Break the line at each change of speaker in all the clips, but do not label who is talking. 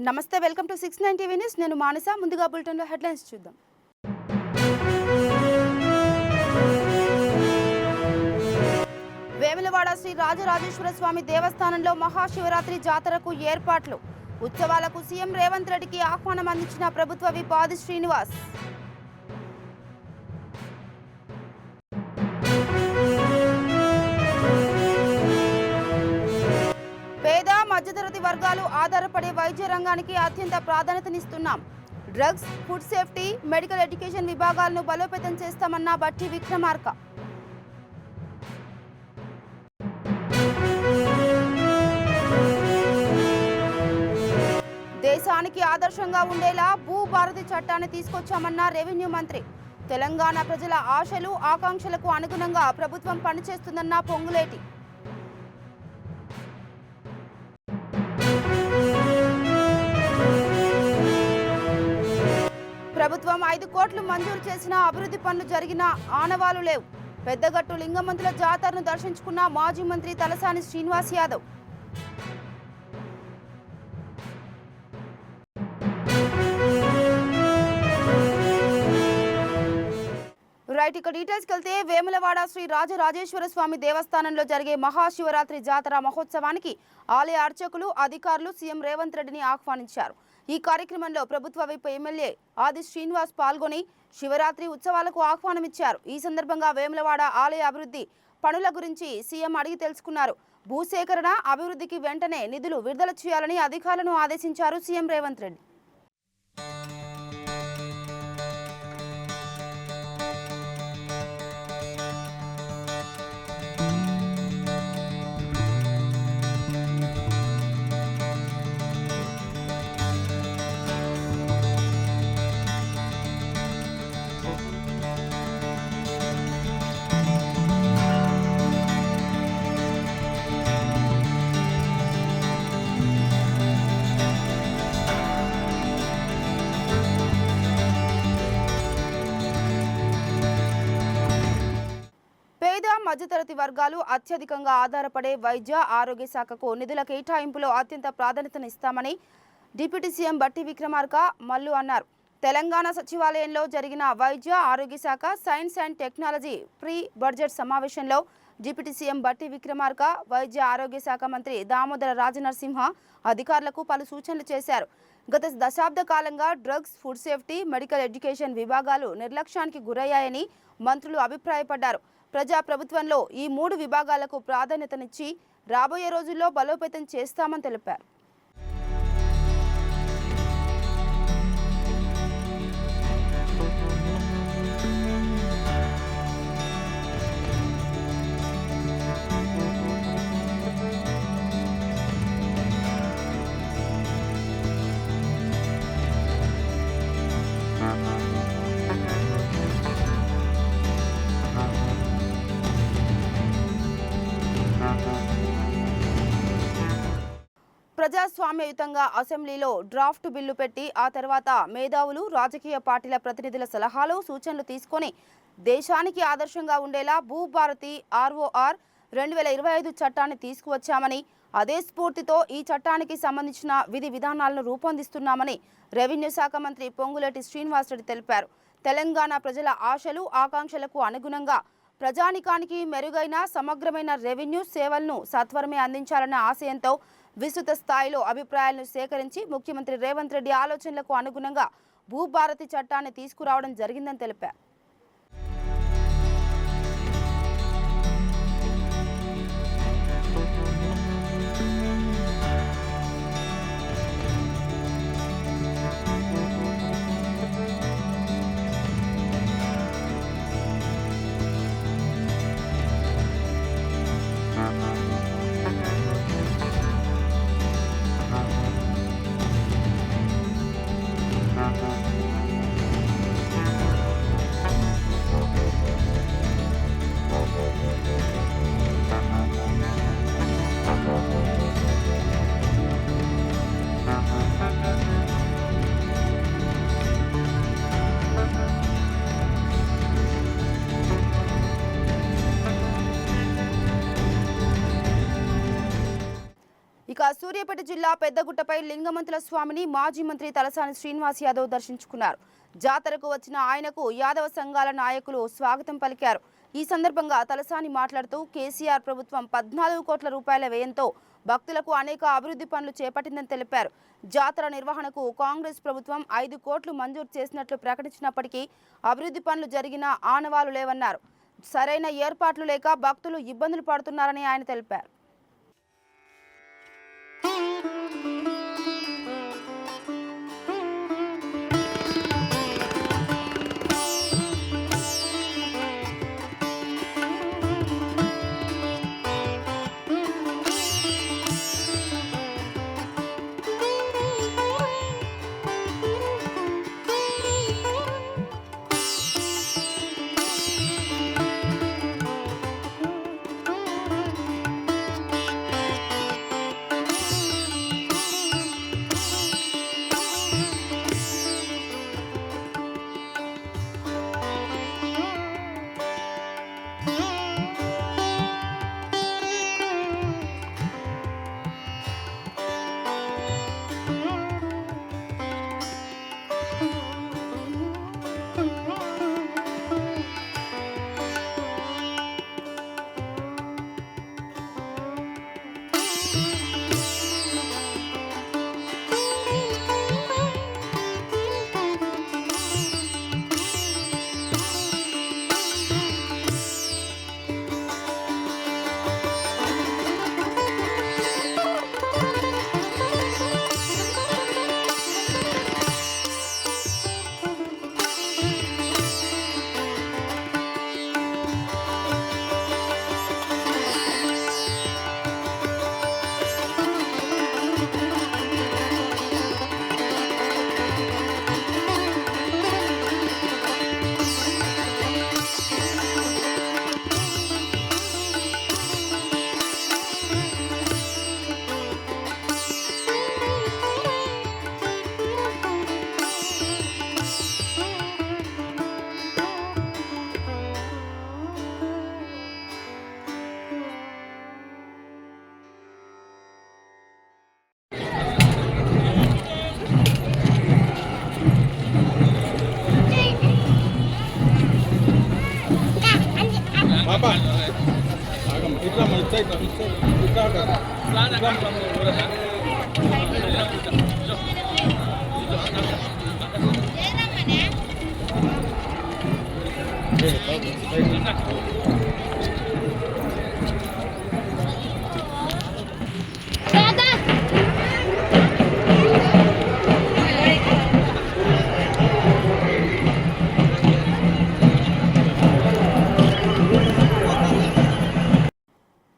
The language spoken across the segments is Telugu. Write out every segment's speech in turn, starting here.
నమస్తే, వెల్కమ్ టు 69 టీవీ న్యూస్. నేను మానస. ముందుగా బులెటిన్లో హెడ్లైన్స్ చూద్దాం. వేములవాడ శ్రీ రాజరాజేశ్వర స్వామి దేవస్థానంలో మహాశివరాత్రి జాతరకు ఏర్పాట్లు. ఉత్సవాలకు సీఎం రేవంత్ రెడ్డికి ఆహ్వానం అందించిన ప్రభుత్వ విప్ ఆది శ్రీనివాస్. పేద మధ్యతరగతి వర్గాలు ఆధారపడే వైద్య రంగానికి అత్యంత ప్రాధాన్యతనిస్తున్నాం. Drugs, food safety, medical education విభాగాలను బలోపేతం చేస్తామన్న బట్టి విక్రమార్క. దేశానికి ఆదర్శంగా ఉండేలా భూభారతి చట్టాన్ని తీసుకొచ్చామన్న రెవెన్యూ మంత్రి. తెలంగాణ ప్రజల ఆశలు, ఆకాంక్షలకు అనుగుణంగా ప్రభుత్వం పనిచేస్తుందన్న పొంగులేటి. ప్రభుత్వం 5 కోట్లు మంజూరు చేసిన అభివృద్ధి పనులు జరిగిన ఆనవాలు లేవు. పెద్దగట్టు లింగమంతుల జాతరను దర్శించుకున్న మాజీ మంత్రి తలసాని శ్రీనివాస్ యాదవ్. ఇక డీటెయిల్స్కి వెళ్తే వేములవాడ శ్రీ రాజరాజేశ్వర స్వామి దేవస్థానంలో జరిగే మహాశివరాత్రి జాతర మహోత్సవానికి ఆలయ అర్చకులు, అధికారులు సీఎం రేవంత్ రెడ్డిని ఆహ్వానించారు. ఈ కార్యక్రమంలో ప్రభుత్వ విప్ ఎమ్మెల్యే ఆది శ్రీనివాస్ పాల్గొని శివరాత్రి ఉత్సవాలకు ఆహ్వానమిచ్చారు. ఈ సందర్భంగా వేములవాడ ఆలయ అభివృద్ధి పనుల గురించి సీఎం అడిగి తెలుసుకున్నారు. భూసేకరణ, అభివృద్ధికి వెంటనే నిధులు విడుదల చేయాలని అధికారులను ఆదేశించారు సీఎం రేవంత్ రెడ్డి. మధ్యతరగతి వర్గాలు అత్యధికంగా ఆధారపడే వైద్య ఆరోగ్య శాఖకు నిధుల కేటాయింపులో అత్యంత ప్రాధాన్యతనిస్తామని డిప్యూటీ సీఎం బట్టి విక్రమార్క మల్లు అన్నారు. తెలంగాణ సచివాలయంలో జరిగిన వైద్య ఆరోగ్య శాఖ science and technology pre budget సమావేశంలో డిప్యూటీ సీఎం బట్టి విక్రమార్క, వైద్య ఆరోగ్య శాఖ మంత్రి దామోదర రాజనరసింహ అధికారులకు పలు సూచనలు చేశారు. గత దశాబ్ద కాలంగా drugs, food safety, medical education విభాగాలు నిర్లక్ష్యానికి గురయ్యాయని మంత్రులు అభిప్రాయపడ్డారు. ప్రభుత్వంలో ఈ 3 విభాగాలకు ప్రాధాన్యతనిచ్చి రాబోయే రోజుల్లో బలోపేతం చేస్తామని తెలిపారు. ప్రజాస్వామ్యయుతంగా అసెంబ్లీలో డ్రాఫ్ట్ బిల్లు పెట్టి ఆ తర్వాత మేధావులు, రాజకీయ పార్టీల ప్రతినిధుల సలహాలు, సూచనలు తీసుకొని దేశానికి ఆదర్శంగా ఉండేలా భూభారతి ROR 2025 చట్టాన్ని తీసుకువచ్చామని, అదే స్ఫూర్తితో ఈ చట్టానికి సంబంధించిన విధి విధానాలను రూపొందిస్తున్నామని రెవెన్యూ శాఖ మంత్రి పొంగులేటి శ్రీనివాసరెడ్డి తెలిపారు. తెలంగాణ ప్రజల ఆశలు, ఆకాంక్షలకు అనుగుణంగా ప్రజానికానికి మెరుగైన, సమగ్రమైన రెవెన్యూ సేవలను సత్వరమే అందించాలన్న ఆశయంతో విస్తృత స్థాయిలో అభిప్రాయాలను సేకరించి ముఖ్యమంత్రి రేవంత్ రెడ్డి ఆలోచనలకు అనుగుణంగా భూభారతి చట్టాన్ని తీసుకురావడం జరిగిందని తెలిపారు. ఇక సూర్యాపేట జిల్లా పెద్దగుట్టపై లింగమంతుల స్వామిని మాజీ మంత్రి తలసాని శ్రీనివాస్ యాదవ్ దర్శించుకున్నారు. జాతరకు వచ్చిన ఆయనకు యాదవ సంఘాల నాయకులు స్వాగతం పలికారు. ఈ సందర్భంగా తలసాని మాట్లాడుతూ కేసీఆర్ ప్రభుత్వం 14 కోట్ల రూపాయల వ్యయంతో భక్తులకు అనేక అభివృద్ధి పనులు చేపట్టిందని తెలిపారు. జాతర నిర్వహణకు కాంగ్రెస్ ప్రభుత్వం 5 కోట్లు మంజూరు చేసినట్లు ప్రకటించినప్పటికీ అభివృద్ధి పనులు జరిగిన ఆనవాలు లేవన్నారు. సరైన ఏర్పాట్లు లేక భక్తులు ఇబ్బందులు పడుతున్నారని ఆయన తెలిపారు.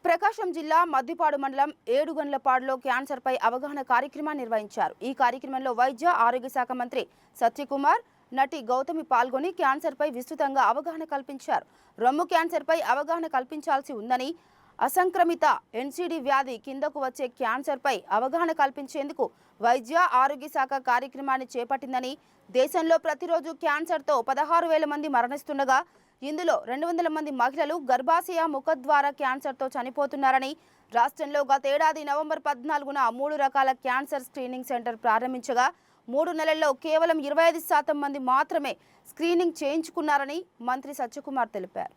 ప్రకాశం జిల్లా మద్దిపాడు మండలం ఏడుగండ్లపాడులో క్యాన్సర్పై అవగాహన కార్యక్రమాన్ని నిర్వహించారు. ఈ కార్యక్రమంలో వైద్య ఆరోగ్య శాఖ మంత్రి సత్యకుమార్, నటి గౌతమి పాల్గొని క్యాన్సర్పై విస్తృతంగా అవగాహన కల్పించారు. రొమ్ము క్యాన్సర్పై అవగాహన కల్పించాల్సి ఉందని, అసంక్రమిత ఎన్సిడి వ్యాధి కిందకు వచ్చే క్యాన్సర్పై అవగాహన కల్పించేందుకు వైద్య ఆరోగ్య శాఖ కార్యక్రమాన్ని చేపట్టిందని, దేశంలో ప్రతిరోజు క్యాన్సర్తో 16,000 మంది మరణిస్తుండగా ఇందులో 200 మంది మహిళలు గర్భాశయ ముఖద్వార క్యాన్సర్తో చనిపోతున్నారని, రాష్ట్రంలో గతేడాది నవంబర్ 14న 3 రకాల క్యాన్సర్ స్క్రీనింగ్ సెంటర్ ప్రారంభించగా 3 నెలల్లో కేవలం 25% మంది మాత్రమే స్క్రీనింగ్ చేయించుకున్నారని మంత్రి సత్యకుమార్ తెలిపారు.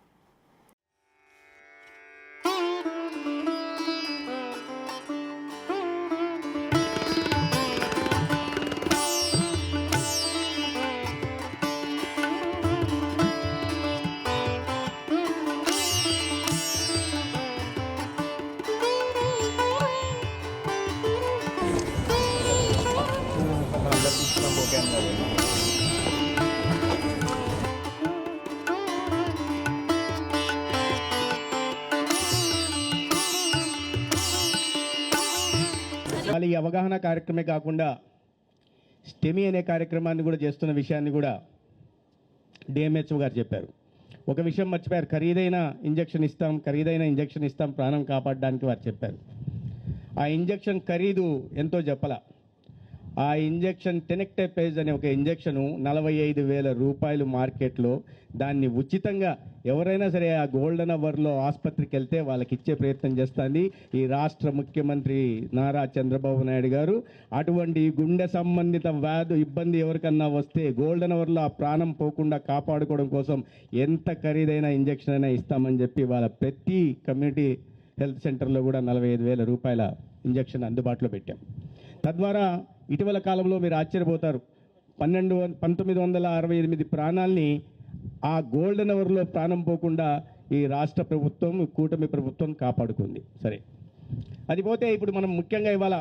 ఈ అవగాహన కార్యక్రమే కాకుండా స్టెమీ అనే కార్యక్రమాన్ని కూడా చేస్తున్న విషయాన్ని కూడా డిఎంహెచ్ఓ గారు చెప్పారు. ఒక విషయం మర్చిపోయారు, ఖరీదైన ఇంజెక్షన్ ఇస్తాం ప్రాణం కాపాడడానికి వారు చెప్పారు. ఆ ఇంజెక్షన్ ఖరీదు ఎంతో చెప్పలా. ఆ ఇంజెక్షన్ టెనెక్టైపేజ్ అనే ఒక ఇంజెక్షను 45,000 రూపాయలు మార్కెట్లో, దాన్ని ఉచితంగా ఎవరైనా సరే ఆ గోల్డెన్ అవర్లో ఆసుపత్రికి వెళ్తే వాళ్ళకి ఇచ్చే ప్రయత్నం చేస్తుంది ఈ రాష్ట్ర ముఖ్యమంత్రి నారా చంద్రబాబు నాయుడు గారు. అటువంటి గుండె సంబంధిత ఇబ్బంది ఎవరికన్నా వస్తే గోల్డెన్ అవర్లో ఆ ప్రాణం పోకుండా కాపాడుకోవడం కోసం ఎంత ఖరీదైన ఇంజక్షన్ అయినా ఇస్తామని చెప్పి వాళ్ళ ప్రతి కమ్యూనిటీ హెల్త్ సెంటర్లో కూడా 45,000 రూపాయల ఇంజక్షన్ అందుబాటులో పెట్టాం. తద్వారా ఇటీవల కాలంలో మీరు ఆశ్చర్యపోతారు, 1968 ప్రాణాల్ని ఆ గోల్డెన్ అవర్లో ప్రాణం పోకుండా ఈ రాష్ట్ర ప్రభుత్వం, కూటమి ప్రభుత్వం కాపాడుకుంది. సరే, అది పోతే ఇప్పుడు మనం ముఖ్యంగా ఇవాళ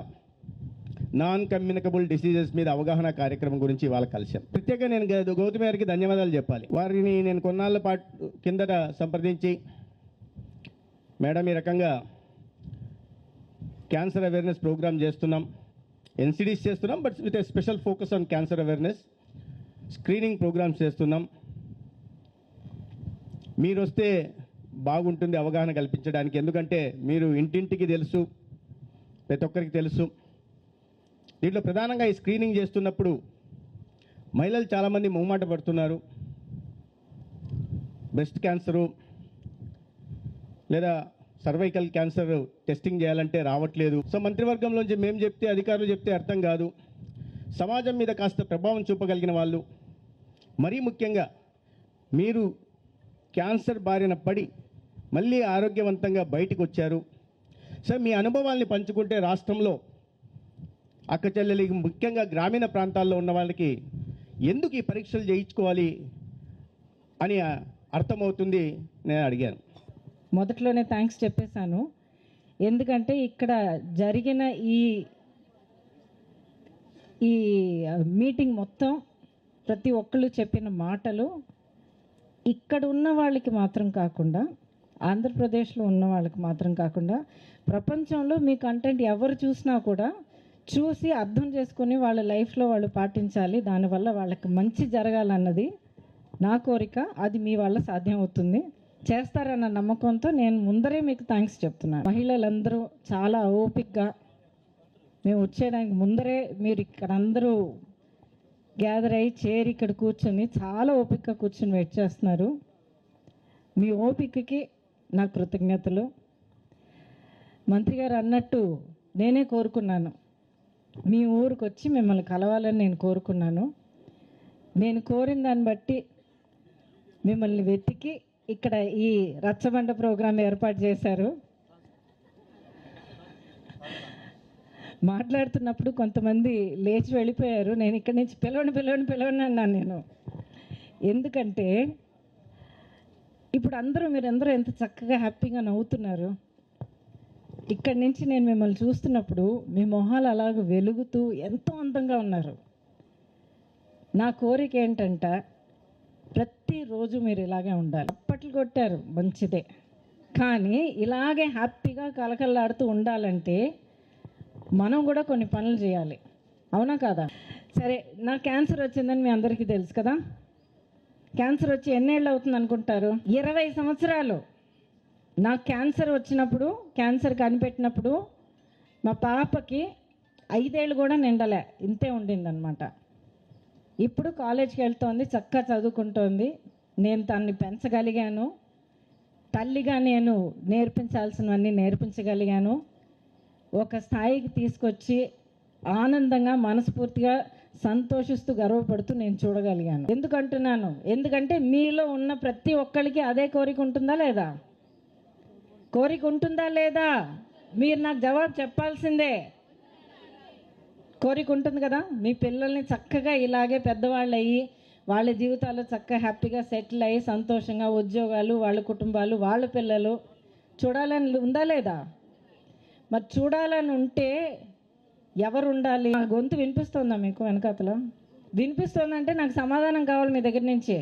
నాన్ కమ్యూనికబుల్ డిసీజెస్ మీద అవగాహన కార్యక్రమం గురించి ఇవాళ కలిసాం. ప్రత్యేకంగా నేను గౌతమి గారికి ధన్యవాదాలు చెప్పాలి. వారిని నేను కొన్నాళ్ళ పాటు కిందట సంప్రదించి, మేడం ఈ రకంగా క్యాన్సర్ అవేర్నెస్ ప్రోగ్రామ్ చేస్తున్నాం, ఎన్సిడీస్ చేస్తున్నాం, but with a special focus on cancer awareness, screening programs చేస్తున్నాం. మీరు వస్తే బాగుంటుంది అవగాహన కల్పించడానికి. ఎందుకంటే మీరు ఇంటింటికి తెలుసు, ప్రతి ఒక్కరికి తెలుసు. దీంట్లో ప్రధానంగా ఈ స్క్రీనింగ్ చేస్తున్నప్పుడు మహిళలు చాలామంది మొహమాట పడుతున్నారు. బ్రెస్ట్ క్యాన్సరు లేదా సర్వైకల్ క్యాన్సర్ టెస్టింగ్ చేయాలంటే రావట్లేదు. సో మంత్రివర్గంలోంచి మేము చెప్తే, అధికారులు చెప్తే అర్థం కాదు. సమాజం మీద కాస్త ప్రభావం చూపగలిగిన వాళ్ళు, మరీ ముఖ్యంగా మీరు క్యాన్సర్ బారిన పడి మళ్ళీ ఆరోగ్యవంతంగా బయటకు వచ్చారు. సో మీ అనుభవాల్ని పంచుకుంటే రాష్ట్రంలో అక్క చెల్లెలకి, ముఖ్యంగా గ్రామీణ ప్రాంతాల్లో ఉన్న వాళ్ళకి ఎందుకు ఈ పరీక్షలు చేయించుకోవాలి అని అర్థమవుతుంది. నేను అడిగాను.
మొదట్లోనే థ్యాంక్స్ చెప్పేశాను. ఎందుకంటే ఇక్కడ జరిగిన ఈ మీటింగ్ మొత్తం ప్రతి ఒక్కళ్ళు చెప్పిన మాటలు ఇక్కడ ఉన్న వాళ్ళకి మాత్రం కాకుండా, ఆంధ్రప్రదేశ్లో ఉన్న వాళ్ళకి మాత్రం కాకుండా, ప్రపంచంలో మీ కంటెంట్ ఎవరు చూసినా కూడా చూసి అర్థం చేసుకొని వాళ్ళ లైఫ్లో వాళ్ళు పాటించాలి. దానివల్ల వాళ్ళకి మంచి జరగాలన్నది నా కోరిక. అది మీ వల్ల సాధ్యం అవుతుంది, చేస్తారన్న నమ్మకంతో నేను ముందరే మీకు థ్యాంక్స్ చెప్తున్నాను. మహిళలందరూ చాలా ఓపికగా, మేము వచ్చేయడానికి ముందరే మీరు ఇక్కడ అందరూ గ్యాదర్ అయ్యి చేరి ఇక్కడ కూర్చొని చాలా ఓపికగా కూర్చొని వెయిట్ చేస్తున్నారు. మీ ఓపికకి నా కృతజ్ఞతలు. మంత్రి గారు అన్నట్టు నేనే కోరుకున్నాను, మీ ఊరికి వచ్చి మిమ్మల్ని కలవాలని నేను కోరుకున్నాను. నేను కోరిన దాన్ని బట్టి మిమ్మల్ని వెతికి ఇక్కడ ఈ రచ్చబండ ప్రోగ్రాం ఏర్పాటు చేశారు. మాట్లాడుతున్నప్పుడు కొంతమంది లేచి వెళ్ళిపోయారు. నేను ఇక్కడి నుంచి పిలవని అన్నాను నేను. ఎందుకంటే ఇప్పుడు మీరందరూ ఎంత చక్కగా హ్యాపీగా నవ్వుతున్నారు. ఇక్కడి నుంచి నేను మిమ్మల్ని చూస్తున్నప్పుడు మీ మొహాలు అలాగ వెలుగుతూ ఎంతో అందంగా ఉన్నారు. నా కోరిక ఏంటంటే ప్రతిరోజు మీరు ఇలాగే ఉండాలి. అప్పట్లు కొట్టారు మంచిదే, కానీ ఇలాగే హ్యాపీగా కలకల్లాడుతూ ఉండాలంటే మనం కూడా కొన్ని పనులు చేయాలి, అవునా కాదా? సరే, నా క్యాన్సర్ వచ్చిందని మీ అందరికీ తెలుసు కదా. క్యాన్సర్ వచ్చి ఎన్నేళ్ళు అవుతుంది అనుకుంటారు? 20 సంవత్సరాలు. నాకు క్యాన్సర్ వచ్చినప్పుడు, క్యాన్సర్ కనిపెట్టినప్పుడు మా పాపకి 5 ఏళ్ళు కూడా నిండలే, ఇంతే ఉండిందనమాట. ఇప్పుడు కాలేజ్కి వెళ్తోంది, చక్కగా చదువుకుంటోంది. నేను తనని పెంచగలిగాను, తల్లిగా నేను నేర్పించాల్సినవన్నీ నేర్పించగలిగాను. ఒక స్థాయికి తీసుకొచ్చి ఆనందంగా, మనస్ఫూర్తిగా, సంతోషిస్తూ, గర్వపడుతూ నేను చూడగలిగాను. ఎందుకంటున్నాను? ఎందుకంటే మీలో ఉన్న ప్రతి ఒక్కరికి అదే కోరిక ఉంటుందా లేదా? కోరిక ఉంటుందా లేదా? మీరు నాకు జవాబు చెప్పాల్సిందే. కోరిక ఉంటుంది కదా. మీ పిల్లల్ని చక్కగా ఇలాగే పెద్దవాళ్ళు అయ్యి వాళ్ళ జీవితాల్లో చక్కగా హ్యాపీగా సెటిల్ అయ్యి సంతోషంగా ఉద్యోగాలు, వాళ్ళ కుటుంబాలు, వాళ్ళ పిల్లలు చూడాలని ఉందా లేదా? మరి చూడాలని ఉంటే ఎవరు ఉండాలి? నా గొంతు వినిపిస్తుందా మీకు వెనకాతల? వినిపిస్తుందంటే నాకు సమాధానం కావాలి మీ దగ్గర నుంచి.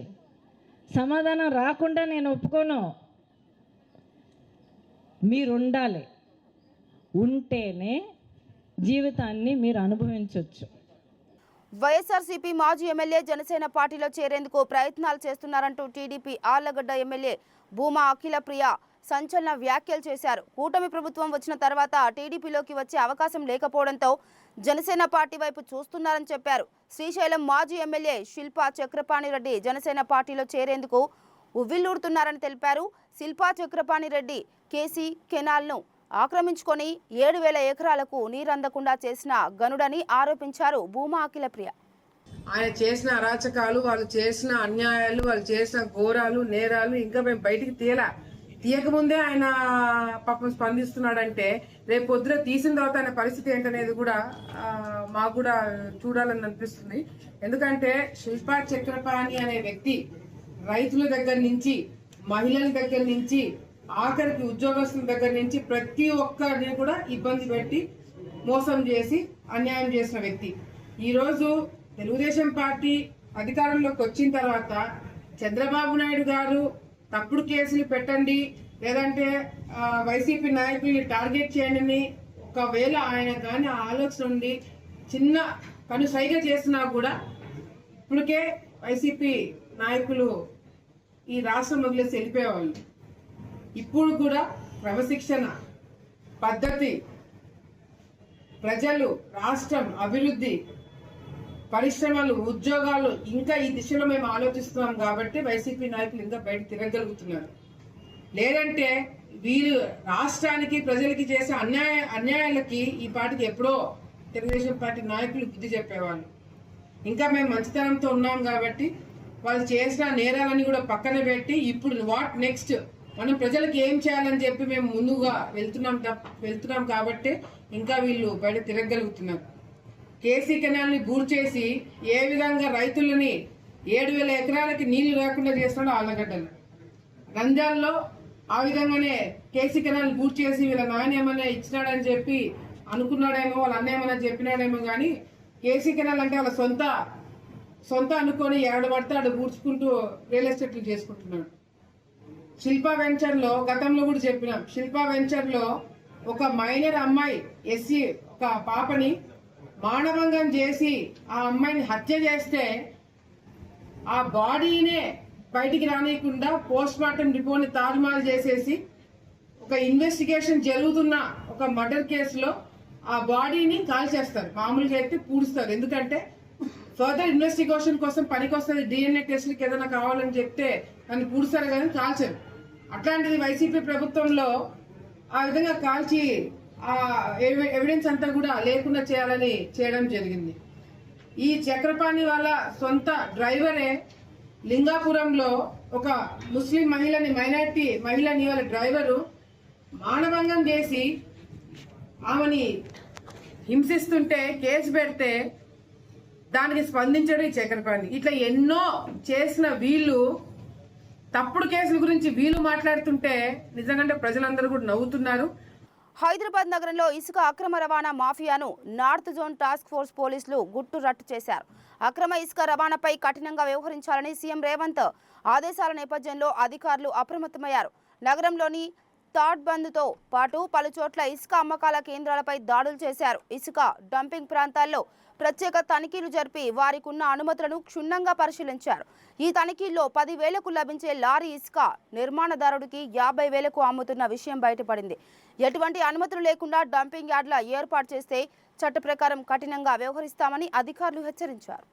సమాధానం రాకుండా నేను ఒప్పుకోను. మీరు ఉండాలి, ఉంటేనే జీవితాన్ని మీరు అనుభవించవచ్చు.
వైఎస్ఆర్సీపీ మాజీ ఎమ్మెల్యే జనసేన పార్టీలో చేరేందుకు ప్రయత్నాలు చేస్తున్నారంటూ టీడీపీ ఆళ్లగడ్డ ఎమ్మెల్యే భూమా అఖిలప్రియ సంచలన వ్యాఖ్యలు చేశారు. కూటమి ప్రభుత్వం వచ్చిన తర్వాత టీడీపీలోకి వచ్చే అవకాశం లేకపోవడంతో జనసేన పార్టీ వైపు చూస్తున్నారని చెప్పారు. శ్రీశైలం మాజీ ఎమ్మెల్యే శిల్పా చక్రపాణి రెడ్డి జనసేన పార్టీలో చేరేందుకు ఉవ్విల్లూరుతున్నారని తెలిపారు. శిల్పా చక్రపాణి రెడ్డి కేసీ కెనాల్ను ఆక్రమించుకొని 7,000 ఎకరాలకు నీరందకుండా చేసిన గనుడని ఆరోపించారు భూమా అఖిలప్రియ.
ఆయన చేసిన అరాచకాలు, వాళ్ళు చేసిన అన్యాయాలు, వాళ్ళు చేసిన ఘోరాలు, నేరాలు ఇంకా మేము బయటికి తీయకముందే ఆయన పాపం స్పందిస్తున్నాడంటే రేపు పొద్దున తీసిన తర్వాత ఆయన పరిస్థితి ఏంటనేది కూడా మాకు కూడా చూడాలని అనిపిస్తుంది. ఎందుకంటే శిల్పా చక్రపాణి అనే వ్యక్తి రైతుల దగ్గర నుంచి, మహిళల దగ్గర నుంచి, ఆఖరికి ఉద్యోగస్తుల దగ్గర నుంచి ప్రతి ఒక్కరిని కూడా ఇబ్బంది పెట్టి మోసం చేసి అన్యాయం చేసిన వ్యక్తి. ఈరోజు తెలుగుదేశం పార్టీ అధికారంలోకి వచ్చిన తర్వాత చంద్రబాబు నాయుడు గారు తప్పుడు కేసులు పెట్టండి, లేదంటే వైసీపీ నాయకుల్ని టార్గెట్ చేయండి, ఒకవేళ ఆయన కానీ ఆలోచన ఉండి చిన్న కనుసైగ చేసినా కూడా ఇప్పటికే వైసీపీ నాయకులు ఈ రాష్ట్రం వదిలేసి వెళ్ళిపోయేవాళ్ళు. ఇప్పుడు కూడా క్రమశిక్షణ, పద్ధతి, ప్రజలు, రాష్ట్రం అభివృద్ధి, పరిశ్రమలు, ఉద్యోగాలు ఇంకా ఈ దిశలో మేము ఆలోచిస్తున్నాం కాబట్టి వైసీపీ నాయకులు ఇంకా బయట తిరగలుగుతున్నారు. లేదంటే వీరు రాష్ట్రానికి, ప్రజలకి చేసే అన్యాయాలకి ఈ పార్టీకి ఎప్పుడో తెలుగుదేశం పార్టీ నాయకులు బుద్ధి చెప్పేవాళ్ళు. ఇంకా మేము మంచితనంతో ఉన్నాం కాబట్టి వాళ్ళు చేసిన నేరాలని కూడా పక్కన పెట్టి ఇప్పుడు వాట్ నెక్స్ట్, మనం ప్రజలకు ఏం చేయాలని చెప్పి మేము ముందుగా వెళ్తున్నాం కాబట్టి ఇంకా వీళ్ళు బయట తిరగలుగుతున్నారు. కేసీ కెనాల్ని బూర్ చేసి ఏ విధంగా రైతులని 7,000 ఎకరాలకి నీళ్లు లేకుండా చేస్తున్నాడో ఆళ్ళగడ్డలు, రంజాన్లో ఆ విధంగానే కేసీ కెనాల్ బూర్ చేసి వీళ్ళ నాన్న ఏమైనా ఇచ్చినాడని చెప్పి అనుకున్నాడేమో, వాళ్ళ అన్న ఏమైనా చెప్పినాడేమో, కానీ కేసీ కెనాల్ అంటే వాళ్ళ సొంత అనుకొని పడితే ఆడ బూడ్చుకుంటూ రియల్ ఎస్టేట్లు చేసుకుంటున్నాడు. శిల్పా వెంచర్లో గతంలో కూడా చెప్పినాం, శిల్పా వెంచర్లో ఒక మైనర్ అమ్మాయి ఎస్సీ ఒక పాపని మానభంగం చేసి ఆ అమ్మాయిని హత్య చేస్తే ఆ బాడీనే బయటికి రానియకుండా పోస్ట్ మార్టం రిపోర్ట్ని తారుమారు చేసేసి ఒక ఇన్వెస్టిగేషన్ జరుగుతున్న ఒక మర్డర్ కేసులో ఆ బాడీని కాల్చేస్తారు. మామూలుగా అయితే పూడుస్తారు, ఎందుకంటే ఫర్దర్ ఇన్వెస్టిగేషన్ కోసం పనికొస్తుంది, DNA టెస్ట్లకి ఏదైనా కావాలని చెప్తే దాన్ని పూడుస్తారు కానీ కాల్చారు. అట్లాంటిది వైసీపీ ప్రభుత్వంలో ఆ విధంగా కాల్చి ఆ ఎవిడెన్స్ అంతా కూడా లేకుండా చేయడం జరిగింది. ఈ చక్రపాణి వాళ్ళ సొంత డ్రైవరే లింగాపురంలో ఒక ముస్లిం మైనార్టీ మహిళని వాళ్ళ డ్రైవరు మానభంగం చేసి ఆమెని హింసిస్తుంటే కేసు పెడితే దానికి స్పందించడం ఈ చక్రపాణి. ఇట్లా ఎన్నో చేసిన వీళ్ళు తప్పుడు కేసుల గురించి వీళ్ళు మాట్లాడుతుంటే నిజంగా ప్రజలందరూ కూడా నవ్వుతున్నారు.
హైదరాబాద్ నగరంలో ఇసుక అక్రమ రవాణా మాఫియాను నార్త్ జోన్ టాస్క్ ఫోర్స్ పోలీసులు గుట్టు రట్టు చేశారు. అక్రమ ఇసుక రవాణాపై కఠినంగా వ్యవహరించాలని సీఎం రేవంత్ ఆదేశాల నేపథ్యంలో అధికారులు అప్రమత్తమయ్యారు. నగరంలోని తాడ్ బంద్తో పాటు పలు చోట్ల ఇసుక అమ్మకాల కేంద్రాలపై దాడులు చేశారు. ఇసుక డంపింగ్ ప్రాంతాల్లో ప్రత్యేక తనిఖీలు జరిపి వారికున్న అనుమతులను క్షుణ్ణంగా పరిశీలించారు. ఈ తనిఖీల్లో 10,000కు లభించే లారీ ఇసుక నిర్మాణదారుడికి 50,000కు అమ్ముతున్న విషయం బయటపడింది. ఎటువంటి అనుమతులు లేకుండా డంపింగ్ యార్డ్ల ఏర్పాటు చేస్తే చట్ట ప్రకారం కఠినంగా వ్యవహరిస్తామని అధికారులు హెచ్చరించారు.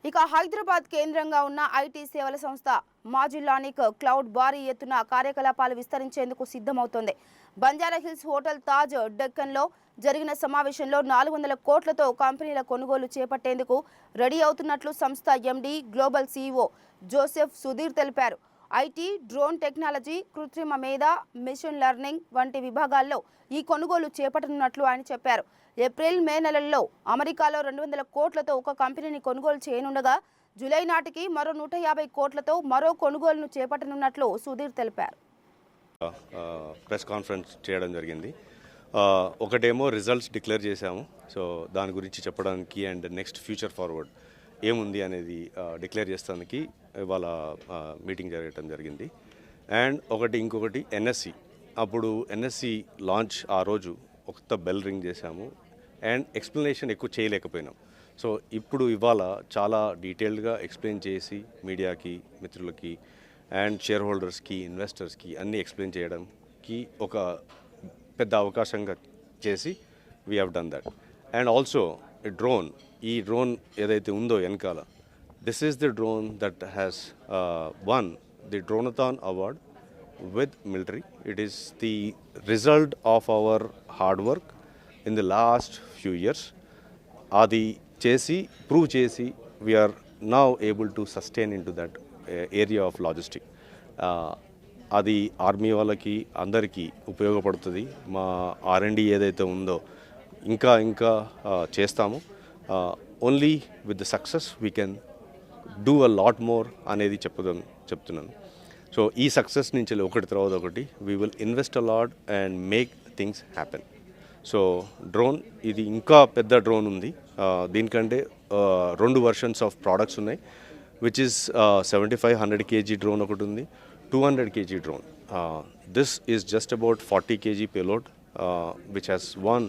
ఇక హైదరాబాద్ కేంద్రంగా ఉన్న ఐటీ సేవల సంస్థ మాజిల్లానిక్ క్లౌడ్ భారీ ఎత్తున కార్యకలాపాలు విస్తరించేందుకు సిద్ధమవుతోంది. బంజారాహిల్స్ హోటల్ తాజ్ డెక్కన్లో జరిగిన సమావేశంలో 400 కోట్లతో కంపెనీల కొనుగోలు చేపట్టేందుకు రెడీ అవుతున్నట్లు సంస్థ MD global CEO Joseph Sudhir తెలిపారు. ఐటీ, డ్రోన్ టెక్నాలజీ, కృత్రిమ మేధ, మిషన్ లెర్నింగ్ వంటి విభాగాల్లో ఈ కొనుగోలు చేపట్టనున్నట్లు ఆయన చెప్పారు. ఏప్రిల్, మే నెలల్లో అమెరికాలో 200 కోట్లతో ఒక కంపెనీని కొనుగోలు చేయనుండగా జూలై నాటికి మరో 150 కోట్లతో మరో కొనుగోలును చేపట్టనున్నట్లు సుధీర్ తెలిపారు.
ప్రెస్ కాన్ఫరెన్స్ చేయడం జరిగింది. ఒకటేమో రిజల్ట్స్ డిక్లేర్ చేశాము, సో దాని గురించి చెప్పడానికి అండ్ నెక్స్ట్ ఫ్యూచర్ ఫార్వర్డ్ ఏముంది అనేది డిక్లేర్ చేస్తానికి ఇవాళ మీటింగ్ జరగటం జరిగింది. అండ్ ఇంకొకటి ఎన్ఎస్సి, అప్పుడు ఎన్ఎస్సి లాంచ్ ఆ రోజు ఒక బెల్ రింగ్ చేశాము అండ్ ఎక్స్ప్లెనేషన్ ఎక్కువ చేయలేకపోయినాం. సో ఇప్పుడు ఇవాళ చాలా డీటెయిల్డ్గా ఎక్స్ప్లెయిన్ చేసి మీడియాకి, మిత్రులకి అండ్ షేర్ హోల్డర్స్కి ఇన్వెస్టర్స్కి అన్నీ ఎక్స్ప్లెయిన్ చేయడానికి ఒక పెద్ద అవకాశంగా చేసి we have done that. And also ఈ డ్రోన్ ఏదైతే ఉందో వెనకాల, this is the drone that has won the dronathon award with military. It is the result of our hard work in the last few years. Adi chesi, prove chesi, we are now able to sustain into that area of logistic. అది ఆర్మీ వాళ్ళకి అందరికీ ఉపయోగపడుతుంది. మా R&D ఏదైతే ఉందో ఇంకా చేస్తాము. Only with the success we can do a lot more అనేది చెప్తున్నాను. సో ఈ సక్సెస్ నుంచి ఒకటి తర్వాత ఒకటి we will invest a lot and make things happen. So drone ఇది ఇంకా పెద్ద డ్రోన్ ఉంది. దీనికంటే 2 వర్షన్స్ ఆఫ్ ప్రోడక్ట్స్ ఉన్నాయి, విచ్ ఇస్ 75-100 kg డ్రోన్ ఒకటి ఉంది, 200 kg drone. This is just about 40 kg payload which has won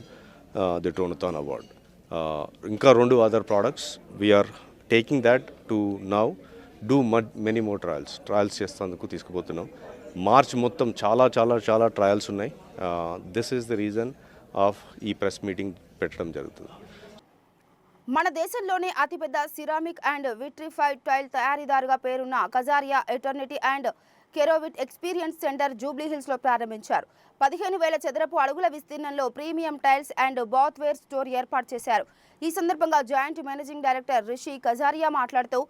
the dronathon award. ఇంకా 2 other products we are taking that to now do many more trials చేస్తేందుకు తీసుకుపోతున్నాం. మార్చ్ మొత్తం చాలా ట్రయల్స్ ఉన్నాయి. This is the reason of ఈ ప్రెస్ మీటింగ్ పెట్టడం జరుగుతుంది.
మన దేశంలోనే అతిపెద్ద సిరామిక్ అండ్ విట్రిఫైడ్ టైల్ తయారీదారుగా పేరున్న Kajaria Eternity and Kerovit experience centre జూబ్లీహిల్స్లో ప్రారంభించారు. 15,000 చదరపు అడుగుల విస్తీర్ణంలో premium tiles and bathware store ఏర్పాటు చేశారు. ఈ సందర్భంగా joint managing director Rishi Kajaria మాట్లాడుతూ,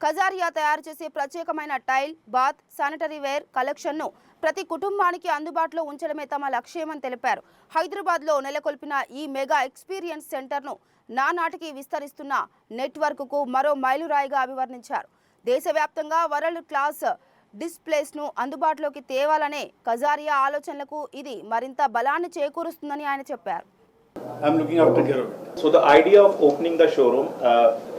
కజారియా తయారు చేసే ప్రత్యేకమైన టైల్, బాత్, శానిటరీ వేర్ కలెక్షన్ను ప్రతి కుటుంబానికి అందుబాటులో ఉంచడమే తమ లక్ష్యమని తెలిపారు. హైదరాబాద్లో నెలకొల్పిన ఈ మెగా ఎక్స్పీరియన్స్ సెంటర్ను నానాటికి విస్తరిస్తున్న నెట్వర్క్కు మరో మైలురాయిగా అభివర్ణించారు. దేశవ్యాప్తంగా వరల్డ్ క్లాస్ డిస్ప్లేస్ను అందుబాటులోకి తేవాలనే కజారియా ఆలోచనలకు ఇది మరింత బలాన్ని చేకూరుస్తుందని ఆయన చెప్పారు.
I'm looking after Kerovit. So the idea of opening the showroom,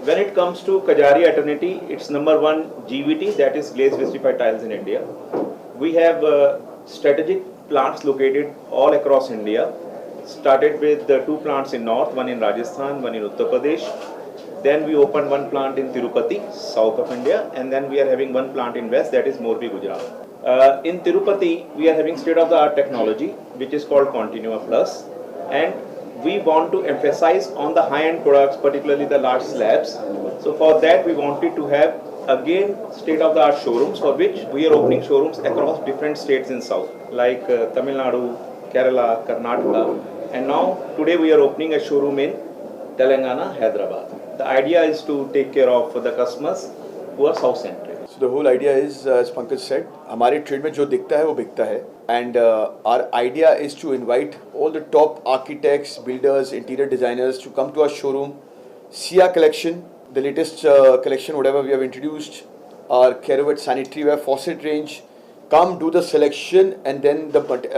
when it comes to Kajaria Eternity, it's number 1 GVT, that is glazed vitrified tiles in India. We have strategic plants located all across India. Started with the 2 plants in north, one in Rajasthan, one in Uttar Pradesh. Then we opened 1 plant in Tirupati, south of India, and then we are having 1 plant in west, that is Morbi, Gujarat. In Tirupati, we are having state-of-the-art technology, which is called Continua Plus, and we want to emphasize on the high-end products, particularly the large slabs. So for that, we wanted to have again state-of-the-art showrooms, for which we are opening showrooms across different states in south, like Tamil Nadu, Kerala, Karnataka, and now today we are opening a showroom in Telangana, Hyderabad. The idea is to take care of the customers who are south-centric.
So the whole idea is, as Pankaj said, हमारे ट्रेड में जो दिखता है वो बिकता है, and our idea is to invite all the top architects, builders, interior designers to come to our showroom, see our collection, the latest collection, whatever we have introduced, our Kerovit sanitary ware faucet range. Come do the selection, and then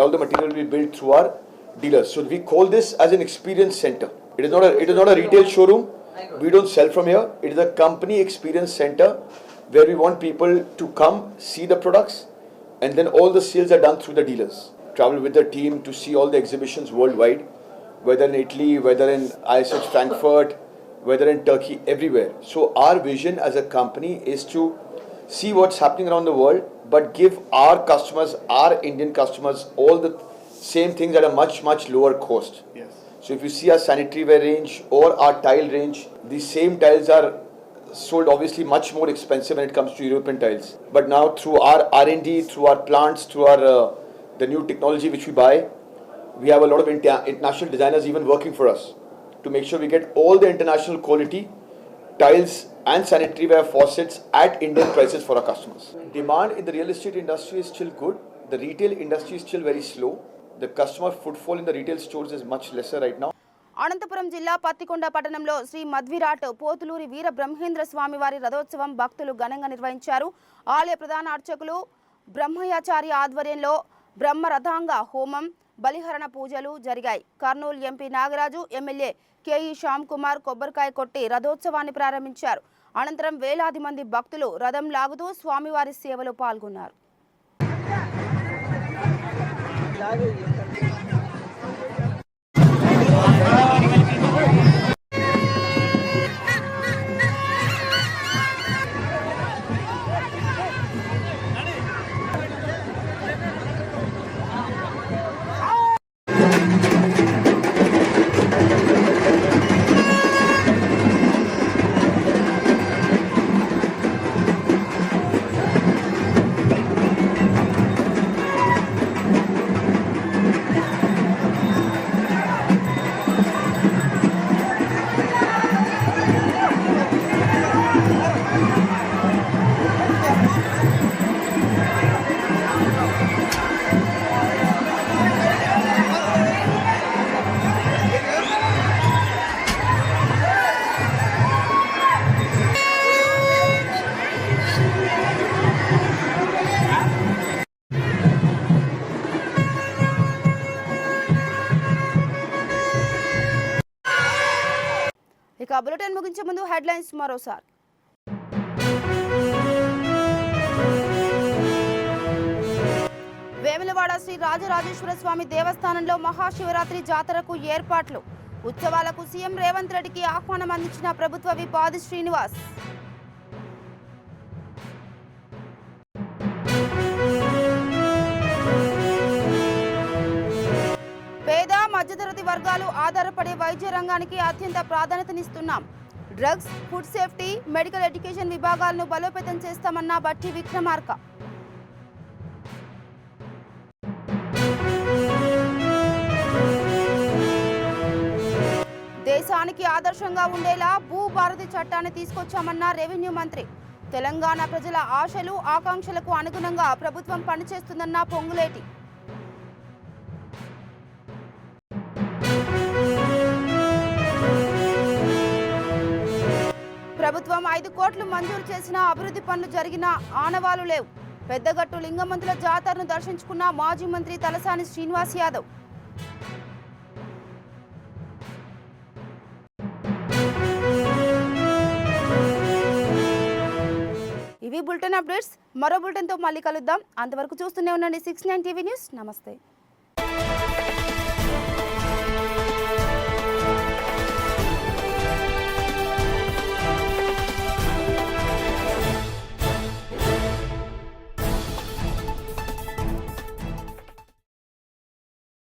all the material will be built through our dealers. So we call this as an experience center. It is not a retail showroom. We don't sell from here. It is a company experience center where we want people to come see the products, and then all the sales are done through the dealers. Travel with the team to see all the exhibitions worldwide, whether in Italy, whether in ISH Frankfurt, whether in Turkey, everywhere. So our vision as a company is to see what's happening around the world, but give our customers, our Indian customers, all the same things at a much lower cost.
Yes.
So if you see our sanitary ware range or our tile range, these same tiles are sold obviously much more expensive when it comes to European tiles. But now through our R&D, through our plants, through our the new technology which we buy, we have a lot of international designers even working for us to make sure we get all the international quality tiles and sanitary ware faucets at Indian prices for our customers. Demand in the real estate industry is still good. The retail industry is still very slow. The customer footfall in the retail stores is much lesser right now.
Anantapuram జిల్లా పత్తికొండ పట్టణంలో శ్రీ మధ్విరాట్ పోతులూరి వీర బ్రహ్మేంద్ర స్వామి వారి రథోత్సవం భక్తులు ఘనంగా నిర్వహించారు. ఆలయ ప్రధాన అర్చకులు బ్రహ్మయాచారి ఆధ్వర్యంలో బ్రహ్మ రథాంగ హోమం, బలిహరణ పూజలు జరిగాయి. Kurnool MP Nagaraju, MLA KE Shyam Kumar కొబ్బరికాయ కొట్టి రథోత్సవాన్ని ప్రారంభించారు. అనంతరం వేలాది మంది భక్తులు రథం లాగుతూ స్వామివారి సేవలో పాల్గొన్నారు. ఇక బులెటిన్ ముగించే ముందు హెడ్లైన్స్ మరోసారి. వేములవాడ శ్రీ రాజరాజేశ్వర స్వామి దేవస్థానంలో మహాశివరాత్రి జాతరకు ఏర్పాట్లు. ఉత్సవాలకు సీఎం రేవంత్ రెడ్డికి ఆహ్వానం అందించిన ప్రభుత్వ విప్ ఆది శ్రీనివాస్. పేద మధ్యతరగతి వర్గాలు ఆధారపడే వైద్య రంగానికి అత్యంత ప్రాధాన్యతనిస్తున్నాం. Drugs, food safety, medical education విభాగాలను బలోపేతం చేస్తామన్న బట్టి విక్రమార్క. దేశానికి ఆదర్శంగా ఉండేలా భూభారతి చట్టాన్ని తీసుకొచ్చామన్న రెవెన్యూ మంత్రి. తెలంగాణ ప్రజల ఆశలు, ఆకాంక్షలకు అనుగుణంగా ప్రభుత్వం పనిచేస్తుందన్న పొంగులేటి. ప్రభుత్వం 5 కోట్లు మంజూరు చేసిన అభివృద్ధి పనులు జరిగిన ఆనవాలు లేవు. పెద్దగట్టు లింగమంతుల జాతరను దర్శించుకున్న మాజీ మంత్రి తలసాని శ్రీనివాస్ యాదవ్. ఇవి బులెటిన్ అప్డేట్స్. మరో బులెటిన్తో మళ్ళీ కలుద్దాం. అంతవరకు చూస్తూనే ఉండండి 69 టీవీ న్యూస్. నమస్తే.